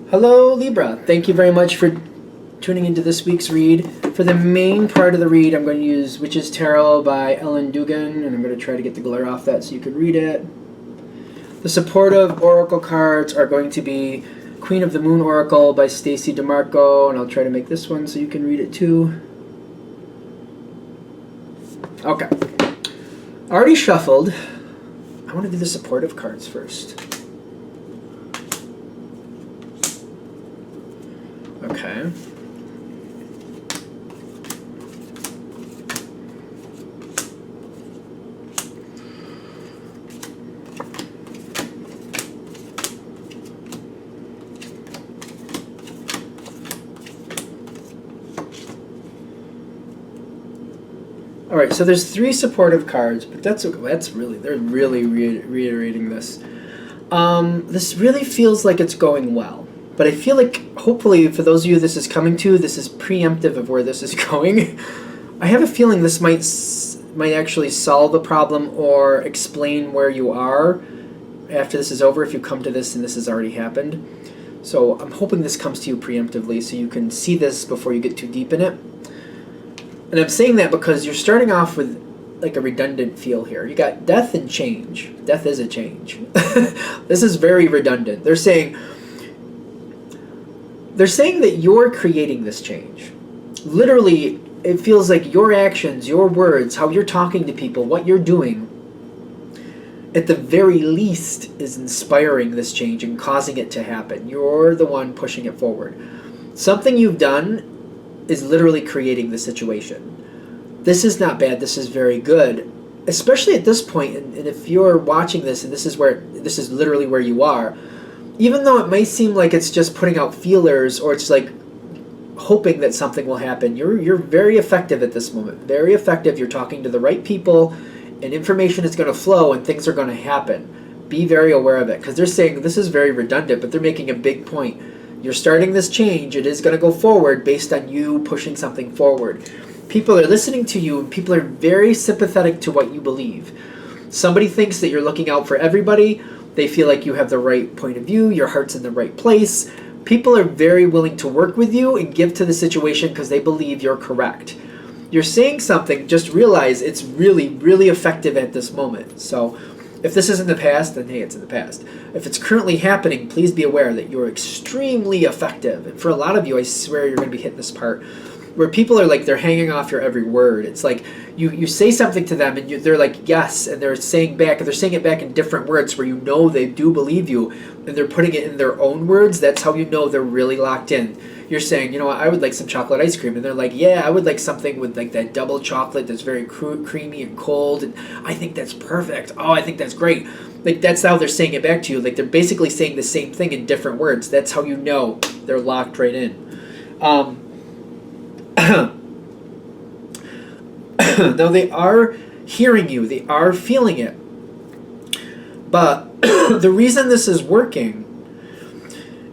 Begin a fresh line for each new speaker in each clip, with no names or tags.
Hello, Libra. Thank you very much for tuning into this week's read. For the main part of the read, I'm going to use Witch's Tarot by Ellen Dugan, and I'm going to try to get the glare off that so you can read it. The supportive oracle cards are going to be Queen of the Moon Oracle by Stacey DeMarco, and I'll try to make this one so you can read it too. Okay. Already shuffled. I want to do the supportive cards first. Okay. All right, so there's 3 supportive cards, but they're really reiterating this. This really feels like it's going well, but I feel like hopefully for those of you this is coming to, this is preemptive of where this is going. I have a feeling this might actually solve a problem or explain where you are after this is over if you come to this and this has already happened. So I'm hoping this comes to you preemptively so you can see this before you get too deep in it. And I'm saying that because you're starting off with like a redundant feel here. You got death and change. Death is a change. This is very redundant. They're saying that you're creating this change. Literally, it feels like your actions, your words, how you're talking to people, what you're doing, at the very least is inspiring this change and causing it to happen. You're the one pushing it forward. Something you've done is literally creating the situation. This is not bad, this is very good. Especially at this point, and if you're watching this and this is literally where you are, even though it may seem like it's just putting out feelers or it's like hoping that something will happen, you're very effective at this moment. Very effective. You're talking to the right people and information is going to flow and things are going to happen. Be very aware of it because they're saying this is very redundant, but they're making a big point. You're starting this change. It is going to go forward based on you pushing something forward. People are listening to you and people are very sympathetic to what you believe. Somebody thinks that you're looking out for everybody. They feel like you have the right point of view. Your heart's in the right place. People are very willing to work with you and give to the situation because they believe you're correct. You're saying something, just realize it's really, really effective at this moment. So if this is in the past, then hey, it's in the past. If it's currently happening, please be aware that you're extremely effective. And for a lot of you, I swear you're going to be hitting this part where people are like, they're hanging off your every word. It's like you say something to them and they're like, yes, and they're saying it back in different words where you know they do believe you and they're putting it in their own words. That's how you know they're really locked in. You're saying, you know what, I would like some chocolate ice cream. And they're like, yeah, I would like something with like that double chocolate that's very creamy and cold. And I think that's perfect. Oh, I think that's great. Like that's how they're saying it back to you. Like they're basically saying the same thing in different words. That's how you know they're locked right in. Now they are hearing you. They are feeling it. But the reason this is working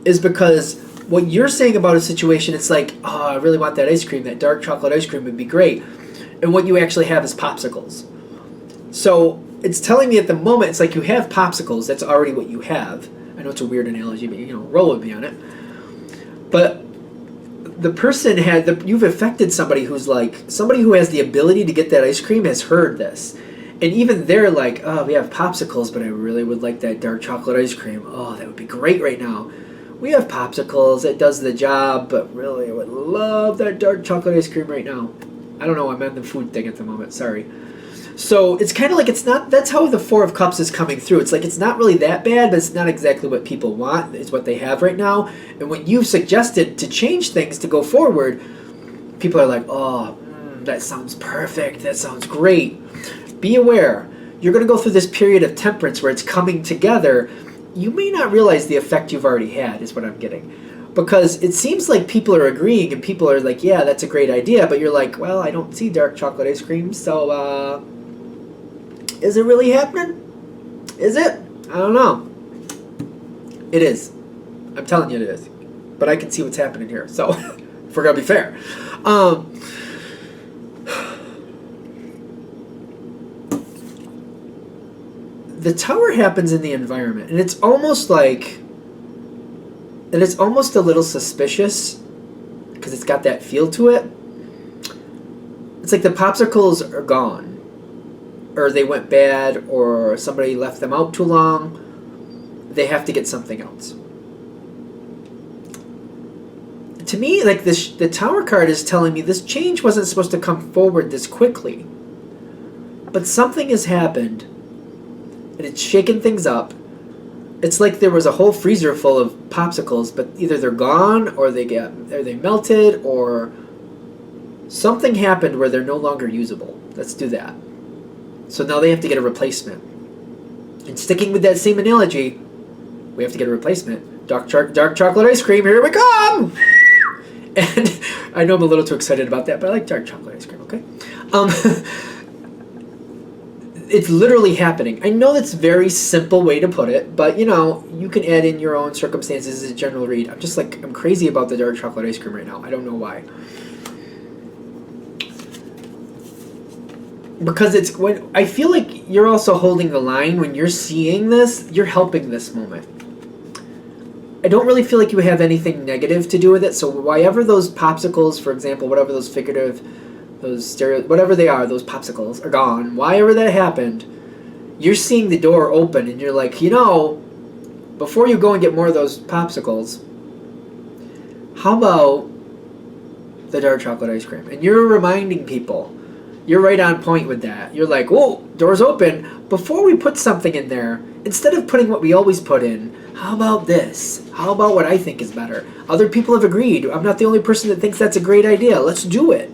is because what you're saying about a situation, it's like, oh, I really want that ice cream. That dark chocolate ice cream would be great. And what you actually have is popsicles. So it's telling me at the moment, it's like you have popsicles. That's already what you have. I know it's a weird analogy, but roll with me on it. But the person you've affected somebody who has the ability to get that ice cream has heard this. And even they're like, oh, we have popsicles, but I really would like that dark chocolate ice cream. Oh, that would be great right now. We have popsicles, it does the job, but really I would love that dark chocolate ice cream right now. I don't know, I'm on the food thing at the moment, sorry. So it's kind of like that's how the Four of Cups is coming through. It's like it's not really that bad, but it's not exactly what people want. It's what they have right now. And when you've suggested to change things to go forward, people are like, oh, that sounds perfect. That sounds great. Be aware. You're going to go through this period of temperance where it's coming together. You may not realize the effect you've already had is what I'm getting. Because it seems like people are agreeing and people are like, yeah, that's a great idea. But you're like, well, I don't see dark chocolate ice cream, so is it really happening? Is it? I don't know. It is. I'm telling you it is. But I can see what's happening here. So, if we're going to be fair. The tower happens in the environment. And it's almost like And it's almost a little suspicious because it's got that feel to it. It's like the popsicles are gone, or they went bad, or somebody left them out too long. They have to get something else. To me, like the Tower card is telling me this change wasn't supposed to come forward this quickly. But something has happened, and it's shaken things up. It's like there was a whole freezer full of popsicles, but either they're gone, or they melted, or something happened where they're no longer usable. Let's do that. So now they have to get a replacement. And sticking with that same analogy, we have to get a replacement. Dark chocolate ice cream, here we come! And I know I'm a little too excited about that, but I like dark chocolate ice cream, okay? It's literally happening. I know that's a very simple way to put it, but you can add in your own circumstances as a general read. I'm crazy about the dark chocolate ice cream right now. I don't know why. Because I feel like you're also holding the line when you're seeing this, you're helping this moment. I don't really feel like you have anything negative to do with it, so whatever those popsicles, for example, whatever those figurative, whatever they are, those popsicles are gone, whatever that happened, you're seeing the door open, and you're like, before you go and get more of those popsicles, how about the dark chocolate ice cream? And you're reminding people. You're right on point with that. You're like, whoa, door's open. Before we put something in there, instead of putting what we always put in, how about this? How about what I think is better? Other people have agreed. I'm not the only person that thinks that's a great idea. Let's do it.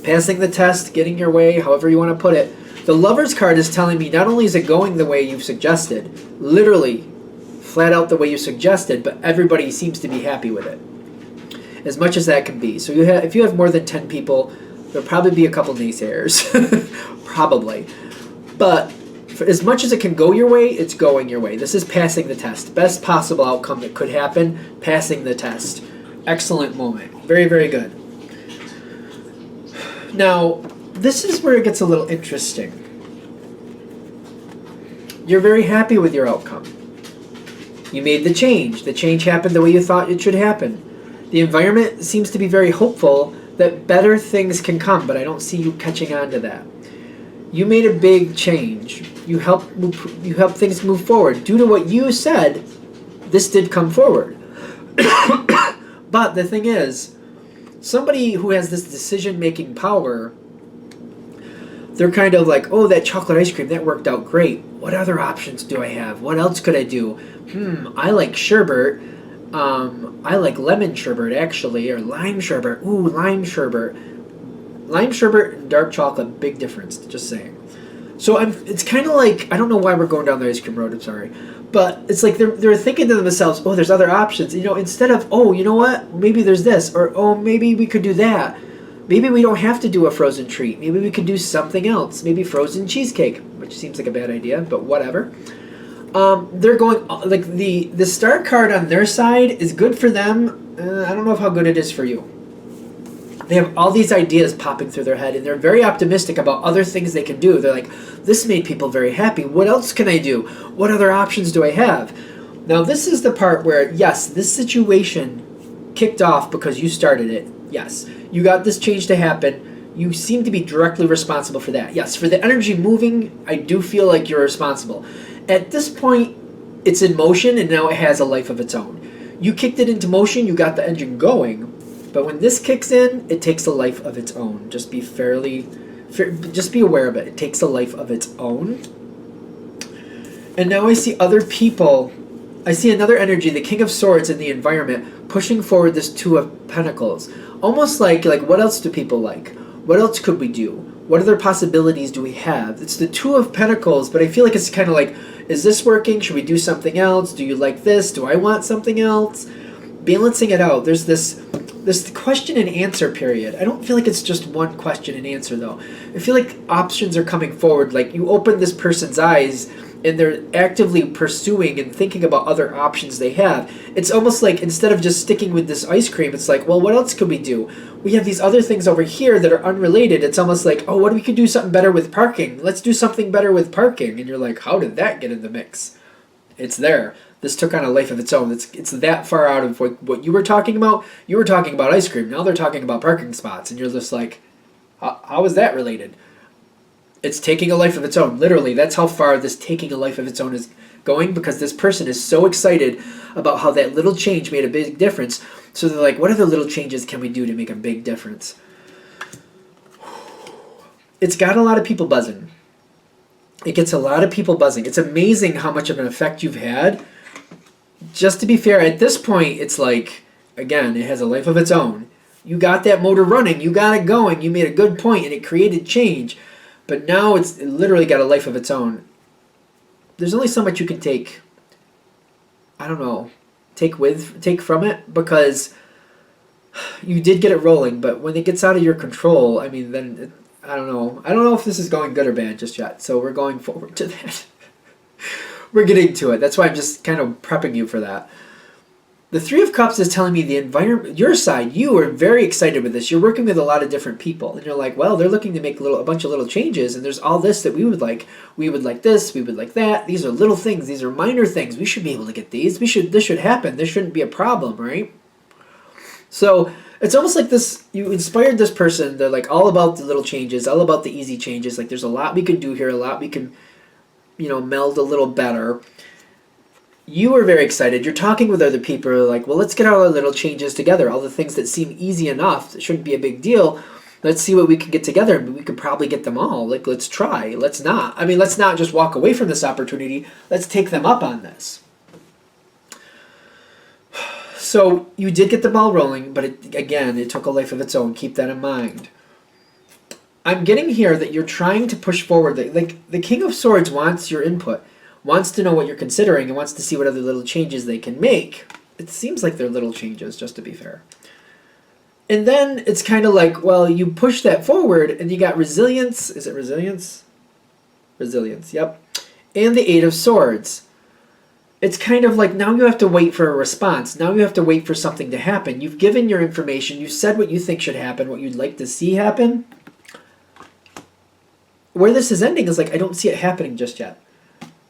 Passing the test, getting your way, however you want to put it. The Lover's card is telling me not only is it going the way you've suggested, literally flat out the way you suggested, but everybody seems to be happy with it. As much as that can be. So if you have more than 10 people, there'll probably be a couple naysayers. Probably. But for as much as it can go your way, it's going your way. This is passing the test. Best possible outcome that could happen, passing the test. Excellent moment. Very, very good. Now, this is where it gets a little interesting. You're very happy with your outcome. You made the change. The change happened the way you thought it should happen. The environment seems to be very hopeful that better things can come, but I don't see you catching on to that. You made a big change. You helped things move forward. Due to what you said, this did come forward. But the thing is, somebody who has this decision-making power, they're kind of like, oh, that chocolate ice cream, that worked out great. What other options do I have? What else could I do? I like sherbet. I like lemon sherbet, actually, or lime sherbet. Ooh, lime sherbet. Lime sherbet and dark chocolate, big difference, just saying. So it's kind of like, I don't know why we're going down the ice cream road, I'm sorry. But it's like they're thinking to themselves, oh, there's other options. Instead of, oh, you know what? Maybe there's this. Or, oh, maybe we could do that. Maybe we don't have to do a frozen treat. Maybe we could do something else. Maybe frozen cheesecake, which seems like a bad idea, but whatever. They're going, like, the star card on their side is good for them. I don't know how good it is for you. They have all these ideas popping through their head, and they're very optimistic about other things they can do. They're like, this made people very happy. What else can I do? What other options do I have? Now, this is the part where, yes, this situation kicked off because you started it. Yes, you got this change to happen. You seem to be directly responsible for that. Yes, for the energy moving, I do feel like you're responsible. At this point, it's in motion, and now it has a life of its own. You kicked it into motion, you got the engine going, but when this kicks in, it takes a life of its own. Just be just be aware of it. It takes a life of its own. And now I see other people. I see another energy, the King of Swords in the environment, pushing forward this Two of Pentacles. Almost like what else do people like? What else could we do? What other possibilities do we have? It's the Two of Pentacles, but I feel like it's kind of like, is this working? Should we do something else? Do you like this? Do I want something else? Balancing it out. There's this question and answer period. I don't feel like it's just one question and answer, though. I feel like options are coming forward. Like, you open this person's eyes, and they're actively pursuing and thinking about other options they have. It's almost like, instead of just sticking with this ice cream, it's like, well, what else could we do? We have these other things over here that are unrelated. It's almost like, oh, what if we could do something better with parking? Let's do something better with parking. And you're like, how did that get in the mix? It's there. This took on a life of its own. It's that far out of what you were talking about. You were talking about ice cream. Now they're talking about parking spots. And you're just like, how is that related? It's taking a life of its own. Literally, that's how far this taking a life of its own is going, because this person is so excited about how that little change made a big difference. So they're like, what other little changes can we do to make a big difference? It's got a lot of people buzzing. It gets a lot of people buzzing. It's amazing how much of an effect you've had. Just to be fair, at this point, it's like, again, it has a life of its own. You got that motor running. You got it going. You made a good point, and it created change. But now it literally got a life of its own. There's only so much you can take, I don't know, take from it, because you did get it rolling. But when it gets out of your control, I mean, then I don't know. I don't know if this is going good or bad just yet. So we're going forward to that. We're getting to it. That's why I'm just kind of prepping you for that. The Three of Cups is telling me the environment, your side, you are very excited with this. You're working with a lot of different people. And you're like, well, they're looking to make a bunch of little changes. And there's all this that we would like. We would like this. We would like that. These are little things. These are minor things. We should be able to get these. This should happen. This shouldn't be a problem, right? So it's almost like this, you inspired this person. They're like all about the little changes, all about the easy changes. Like there's a lot we can do here, a lot we can, meld a little better. You are very excited. You're talking with other people. You're like, well, let's get all our little changes together. All the things that seem easy enough, that shouldn't be a big deal. Let's see what we can get together. We could probably get them all. Like, let's try. Let's not just walk away from this opportunity. Let's take them up on this. So you did get the ball rolling, but it took a life of its own. Keep that in mind. I'm getting here that you're trying to push forward. The King of Swords wants your input, wants to know what you're considering, and wants to see what other little changes they can make. It seems like they're little changes, just to be fair. And then it's kind of like, well, you push that forward, and you got resilience. Is it resilience? Resilience, yep. And the Eight of Swords. It's kind of like now you have to wait for a response. Now you have to wait for something to happen. You've given your information. You said what you think should happen, what you'd like to see happen. Where this is ending is like, I don't see it happening just yet.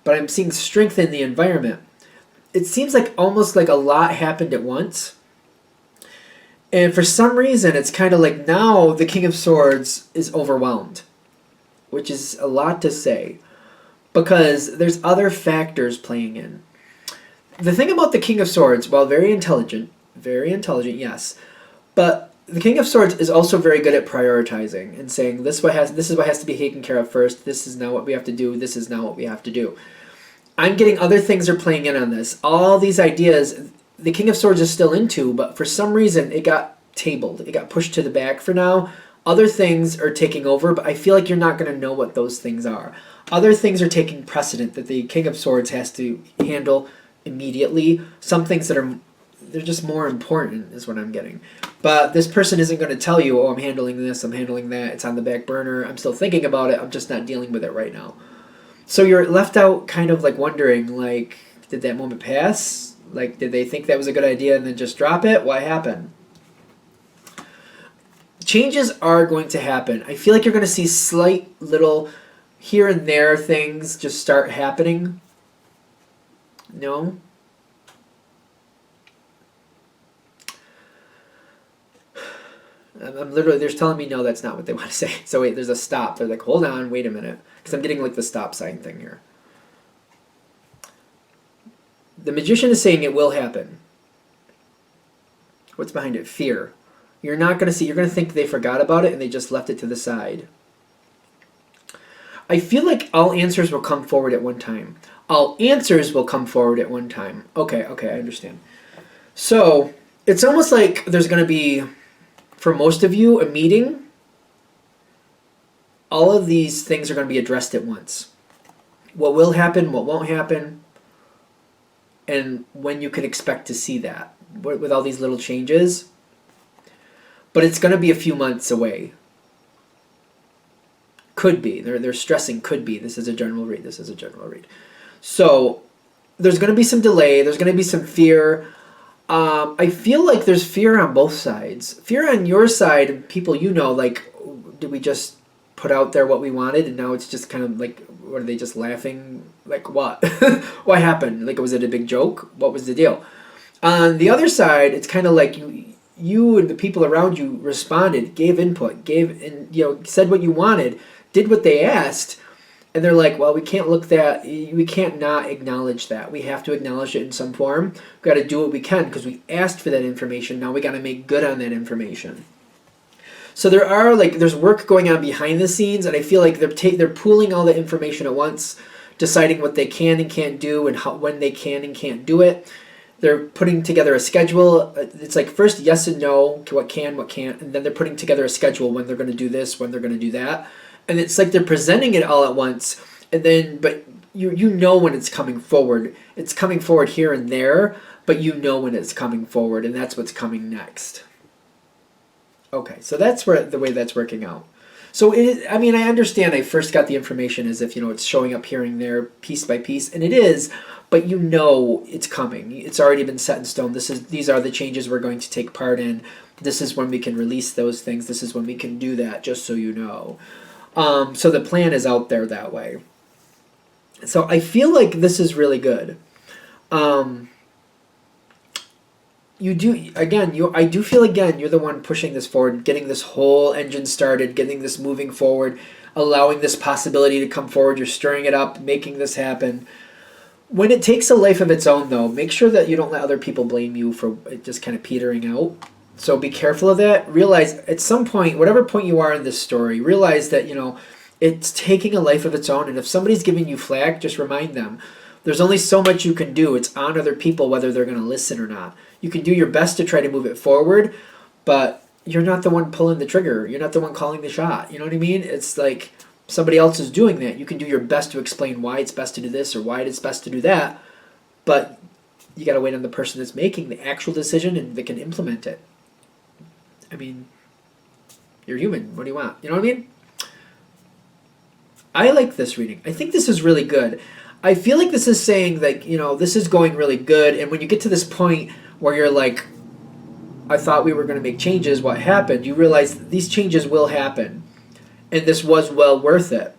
But I'm seeing strength in the environment. It seems like almost like a lot happened at once. And for some reason, it's kind of like now the King of Swords is overwhelmed. Which is a lot to say. Because there's other factors playing in. The thing about the King of Swords, while very intelligent, yes. But the King of Swords is also very good at prioritizing and saying this is what has to be taken care of first. This is now what we have to do. This is now what we have to do. I'm getting other things are playing in on this. All these ideas, the King of Swords is still into, but for some reason it got tabled. It got pushed to the back for now. Other things are taking over, but I feel like you're not going to know what those things are. Other things are taking precedent that the King of Swords has to handle immediately. Some things that they're just more important is what I'm getting. But this person isn't going to tell you, oh, I'm handling this, I'm handling that, it's on the back burner, I'm still thinking about it, I'm just not dealing with it right now. So you're left out kind of like wondering, like, did that moment pass? Like, did they think that was a good idea and then just drop it? What happened? Changes are going to happen. I feel like you're going to see slight little here and there things just start happening. No? I'm literally, they're telling me no, that's not what they want to say. So wait, there's a stop. They're like, hold on, wait a minute. Because I'm getting like the stop sign thing here. The Magician is saying it will happen. What's behind it? Fear. You're not going to see, you're going to think they forgot about it and they just left it to the side. I feel like all answers will come forward at one time. All answers will come forward at one time. Okay, I understand. So, it's almost like there's going to be, for most of you, a meeting. All of these things are going to be addressed at once. What will happen, what won't happen, and when you can expect to see that with all these little changes. But it's going to be a few months away. Could be. They're stressing could be. This is a general read. So there's going to be some delay. There's going to be some fear. I feel like there's fear on both sides. Fear on your side, and people you know, like, did we just put out there what we wanted, and now it's just kind of like, what are they just laughing? Like what? What happened? Like, was it a big joke? What was the deal? On the other side, it's kind of like you and the people around you responded, gave input, said what you wanted, did what they asked, and they're like, well, we can't not acknowledge that. We have to acknowledge it in some form. We've got to do what we can because we asked for that information. Now we got to make good on that information. So there's work going on behind the scenes, and I feel like they're pooling all the information at once, deciding what they can and can't do, and when they can and can't do it. They're putting together a schedule. It's like first yes and no to what can, what can't, and then they're putting together a schedule when they're going to do this, when they're going to do that. And it's like they're presenting it all at once, and then but you know when it's coming forward. It's coming forward here and there, but you know when it's coming forward, and that's what's coming next. Okay, so that's the way that's working out. So I understand I first got the information as if, it's showing up here and there, piece by piece, and it is, but it's coming. It's already been set in stone. These are the changes we're going to take part in. This is when we can release those things. This is when we can do that, just so you know. So the plan is out there that way. So I feel like this is really good. I do feel again you're the one pushing this forward, getting this whole engine started, getting this moving forward, allowing this possibility to come forward. You're stirring it up, making this happen. When it takes a life of its own, though, make sure that you don't let other people blame you for it just kind of petering out. So be careful of that. Realize at some point, whatever point you are in this story, realize that, it's taking a life of its own. And if somebody's giving you flack, just remind them. There's only so much you can do. It's on other people whether they're going to listen or not. You can do your best to try to move it forward, but you're not the one pulling the trigger. You're not the one calling the shot. You know what I mean? It's like somebody else is doing that. You can do your best to explain why it's best to do this or why it's best to do that, but you got to wait on the person that's making the actual decision and that can implement it. I mean, you're human. What do you want? You know what I mean? I like this reading. I think this is really good. I feel like this is saying that, this is going really good. And when you get to this point where you're like, I thought we were going to make changes, what happened? You realize these changes will happen. And this was well worth it.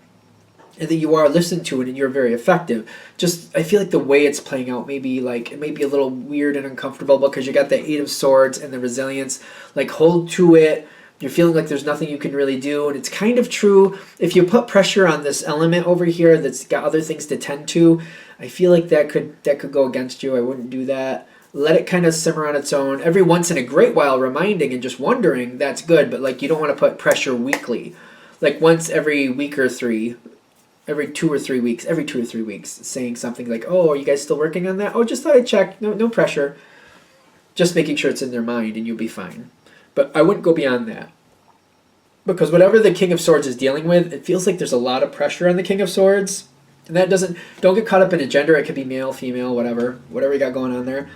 And that you are listened to it and you're very effective. Just, I feel like the way it's playing out it may be a little weird and uncomfortable because you got the Eight of Swords and the resilience. Like, hold to it. You're feeling like there's nothing you can really do, and it's kind of true. If you put pressure on this element over here that's got other things to tend to, I feel like that could go against you. I wouldn't do that. Let it kind of simmer on its own. Every once in a great while, reminding and just wondering, that's good, but you don't want to put pressure weekly. Like once every week or three, every 2 or 3 weeks, saying something like, oh, are you guys still working on that? Oh, just thought I'd check. No pressure. Just making sure it's in their mind, and you'll be fine. But I wouldn't go beyond that. Because whatever the King of Swords is dealing with, it feels like there's a lot of pressure on the King of Swords. And that don't get caught up in a gender. It could be male, female, whatever you got going on there.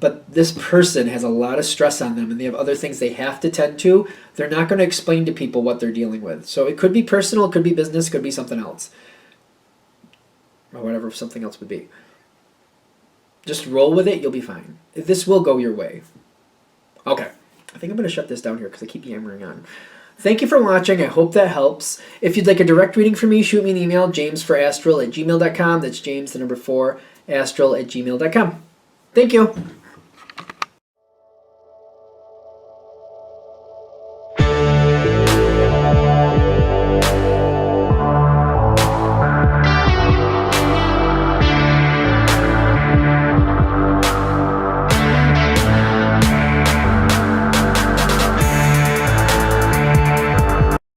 But this person has a lot of stress on them, and they have other things they have to tend to. They're not going to explain to people what they're dealing with. So it could be personal, it could be business, it could be something else. Or whatever something else would be. Just roll with it, you'll be fine. This will go your way. Okay. I think I'm going to shut this down here because I keep yammering on. Thank you for watching. I hope that helps. If you'd like a direct reading from me, shoot me an email, jamesforastral@gmail.com. That's James, the number 4, astral@gmail.com. Thank you.